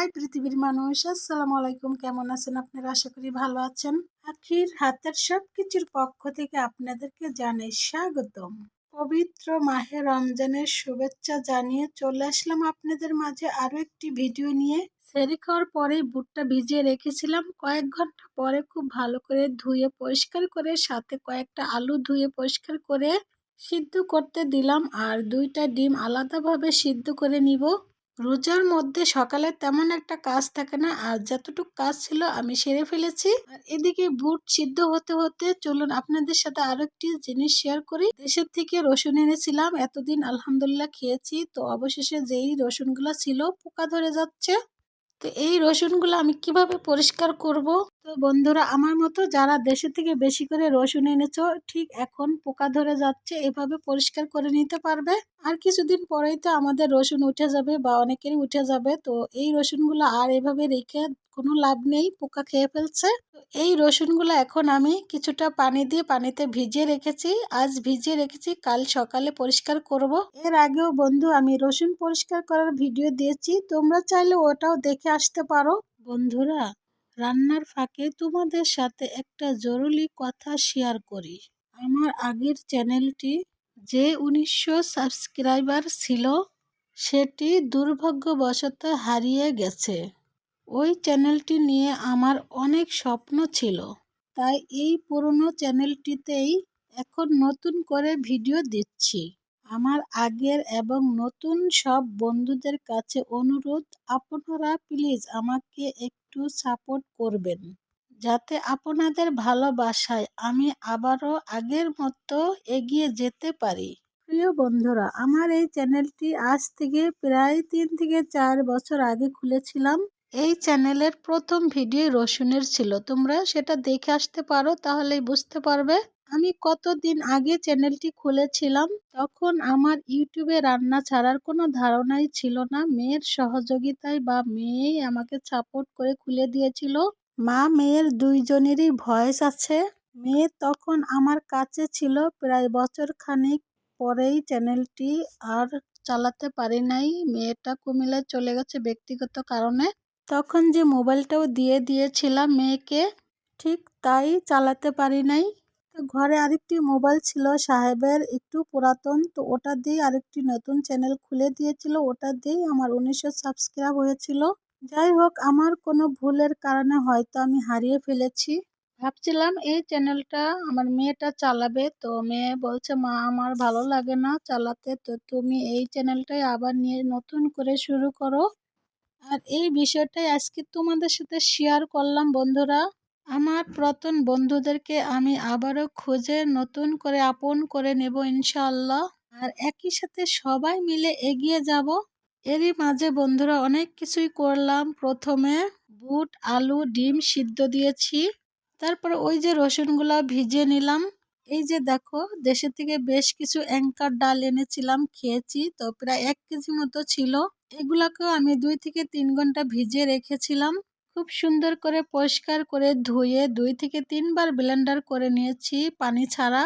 High পৃথিবীর মানুষ, আসসালামু আলাইকুম। কেমন আছেন আপনারা? আশা করি ভালো আছেন। আখির হাতের সবকিছুর পক্ষ থেকে আপনাদেরকে জানাই স্বাগতম। পবিত্র মাহে রমজানের শুভেচ্ছা জানিয়ে চলে আসলাম আপনাদের মাঝে আরো একটি ভিডিও নিয়ে। সেহরি খাওয়ার পরেই বুটটা ভিজিয়ে রেখেছিলাম। কয়েক ঘন্টা পরে খুব ভালো করে ধুয়ে পরিষ্কার করে সাথে কয়েকটা আলু ধুয়ে পরিষ্কার করে সিদ্ধ করতে দিলাম, আর 2টা ডিম আলাদাভাবে সিদ্ধ করে নিব। রোজার মধ্যে সকালে তেমন একটা কাজ থাকে না, আর যতটুকু কাজ ছিল আমি সেরে ফেলেছি। আর এদিকে বুট সিদ্ধ হতে হতে চলুন আপনাদের সাথে আরো একটি জিনিস শেয়ার করি। দেশের থেকে রসুন এনেছিলাম, এতদিন আলহামদুলিল্লাহ খেয়েছি, তো অবশেষে যেই রসুনগুলো ছিল পোকা ধরে যাচ্ছে। তো এই রসুনগুলো আমি কিভাবে পরিষ্কার করব? তো বন্ধুরা, আমার মতো যারা দেশে থেকে বেশি করে রসুন এনেছো, ঠিক এখন পোকা ধরে যাচ্ছে, এভাবে পরিষ্কার করে নিতে পারবে। আর কিছুদিন পরেই তো আমাদের রসুন উঠে যাবে বা অনেকেরই উঠে যাবে। তো এই রসুনগুলো আর এভাবে রেখে কোনো লাভ নেই, পোকা খেয়ে ফেলছে। তো এই রসুনগুলো এখন আমি কিছুটা পানি দিয়ে পানিতে ভিজিয়ে রেখেছি। আজ ভিজিয়ে রেখেছি, কাল সকালে পরিষ্কার করব। এর আগেও বন্ধু আমি রসুন পরিষ্কার করার ভিডিও দিয়েছি, তোমরা চাইলে ওটাও দেখে আসতে পারো। বন্ধুরা, রান্নার ফাঁকে তোমাদের সাথে একটা জরুরি কথা শেয়ার করি। আমার আগের চ্যানেলটি যে 1900 সাবস্ক্রাইবার ছিল, সেটি দুর্ভাগ্যবশত হারিয়ে গেছে। ওই চ্যানেলটি নিয়ে আমার অনেক স্বপ্ন ছিল, তাই এই পুরনো চ্যানেলটিতেই এখন নতুন করে ভিডিও দিচ্ছি। আমার আগের এবং নতুন সব বন্ধুদের কাছে অনুরোধ, আপনারা প্লিজ আমাকে একটু সাপোর্ট করবেন, যাতে আপনাদের ভালোবাসায় আমি আবারও আগের মতো এগিয়ে যেতে পারি। প্রিয় বন্ধুরা, আমার এই চ্যানেলটি আজ থেকে প্রায় 3 থেকে 4 বছর আগে খুলেছিলাম। এই চ্যানেলের প্রথম ভিডিও রসুনের ছিল, তোমরা সেটা দেখে আসতে পারো, তাহলেই বুঝতে পারবে আমি কতদিন আগে চ্যানেলটি খুলেছিলাম। তখন আমার ইউটিউবে রান্না ছাড়ার কোনো ধারণাই ছিল না। মেয়ের সহযোগিতায় বা মেয়েই আমাকে সাপোর্ট করে খুলে দিয়েছিল। মা মেয়ের দুইজনেরই ভয়েস আছে। মেয়ে তখন আমার কাছে ছিল প্রায় বছর খানিক, পরেই চ্যানেলটি আর চালাতে পারি নাই। মেয়েটা কুমিল্লায় চলে গেছে ব্যক্তিগত কারণে। তখন যে মোবাইলটাও দিয়ে দিয়েছিলাম মেয়েকে, ঠিক তাই চালাতে পারি নাই। তো ঘরে আরেকটি মোবাইল ছিল সাহেবের, একটু পুরাতন, তো ওটা দিয়ে আরেকটি নতুন চ্যানেল খুলে দিয়েছিল। ওটা দিয়েই আমার 1900 সাবস্ক্রাইব হয়েছিল। যাই হোক, আমার কোনো ভুলের কারণে হয়তো আমি হারিয়ে ফেলেছি। ভাবছিলাম এই চ্যানেলটা আমার মেয়েটা চালাবে, তো মেয়ে বলছে মা আমার ভালো লাগে না চালাতে, তো তুমি এই চ্যানেলটাই আবার নিয়ে নতুন করে শুরু করো। আর এই বিষয়টাই আজকে তোমাদের সাথে শেয়ার করলাম। বন্ধুরা, আমার পুরাতন বন্ধুদেরকে আমি আবারও খুঁজে নতুন করে আপন করে নেব ইনশাআল্লাহ। আর একই সাথে সবাই মিলে এগিয়ে যাব। এরই মাঝে বন্ধুরা অনেক কিছুই করলাম। প্রথমে বুট আলু ডিম সিদ্ধ দিয়েছি, তারপরে ওই যে রসুনগুলা ভিজিয়ে নিলাম। এই যে দেখো, দেশে থেকে বেশ কিছু অ্যাঙ্কার ডাল এনেছিলাম, খেয়েছি, তো প্রায় 1 কেজি মতো ছিল। এগুলাকেও আমি 2 থেকে 3 ঘন্টা ভিজিয়ে রেখেছিলাম। খুব সুন্দর করে পরিষ্কার করে ধুয়ে 2 থেকে 3 বার ব্লেন্ডার করে নিয়েছি পানি ছাড়া।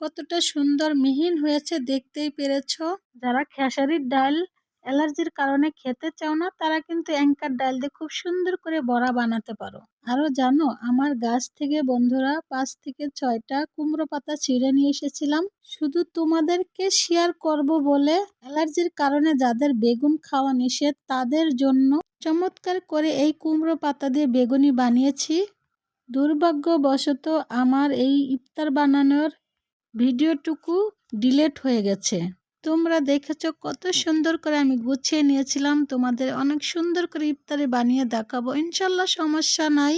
কতটা সুন্দর মিহিন হয়েছে দেখতেই পেরেছো। যারা খেসারির ডাল অ্যালার্জির কারণে খেতে চাও না, তারা কিন্তু অ্যাঙ্কার ডাল দিয়ে খুব সুন্দর করে বড়া বানাতে পারো। আরো জানো, আমার গাছ থেকে বন্ধুরা 5 থেকে 6টা কুমড়ো পাতা ছিঁড়ে নিয়ে এসেছিলাম, শুধু তোমাদেরকে শেয়ার করব বলে। অ্যালার্জির কারণে যাদের বেগুন খাওয়া নিষেধ, তাদের জন্য চমৎকার করে এই কুমড়ো পাতা দিয়ে বেগুনি বানিয়েছি। দুর্ভাগ্যবশত আমার এই ইফতার বানানোর ভিডিওটুকু ডিলেট হয়ে গেছে। তোমরা দেখেছো কত সুন্দর করে আমি গুছিয়ে নিয়েছিলাম। তোমাদের অনেক সুন্দর করে ইফতারি বানিয়ে দেখাবো ইনশাল্লাহ, সমস্যা নাই।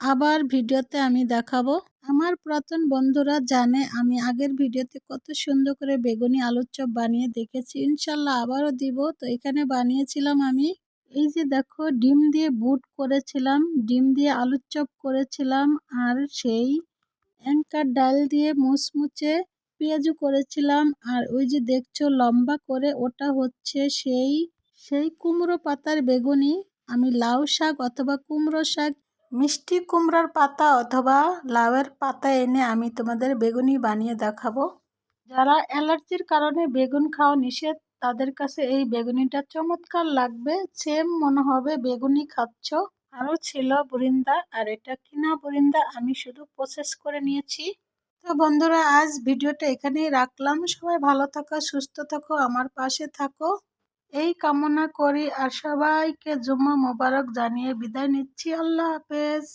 আবার ভিডিওতে আমি দেখাবো। আমার পুরাতন বন্ধুরা জানে আমি আগের ভিডিওতে কত সুন্দর করে বেগুনি আলুর চপ বানিয়ে দেখেছি, ইনশাল্লাহ আবারও দিব। তো এখানে বানিয়েছিলাম আমি, এই যে দেখো, ডিম দিয়ে বুট করেছিলাম, ডিম দিয়ে আলুর চপ করেছিলাম, আর সেই অ্যাঙ্কার ডাল দিয়ে মুচমুচে পেঁয়াজু করেছিলাম। আর ওই যে দেখছো লম্বা করে, ওটা হচ্ছে সেই সেই কুমড়ো পাতার বেগুনি। আমি লাউ শাক অথবা কুমড়ো শাক, মিষ্টি কুমড়ার পাতা অথবা লাউয়ের পাতা এনে আমি তোমাদের বেগুনি বানিয়ে দেখাবো। যারা অ্যালার্জির কারণে বেগুন খাওয়া নিষেধ, তাদের কাছে এই বেগুনিটা চমৎকার লাগবে, সেম মনে হবে বেগুনি খাচ্ছ। আরও ছিল বুরিন্দা, আর এটা কিনা বুরিন্দা, আমি শুধু প্রসেস করে নিয়েছি। তো বন্ধুরা, আজ ভিডিওটা এখানেই রাখলাম। সবাই ভালো থাকো, সুস্থ থাকো, আমার পাশে থাকো এই কামনা করি, আর সবাইকে জুম্মা মোবারক জানিয়ে বিদায় নিচ্ছি। আল্লাহ হাফেজ।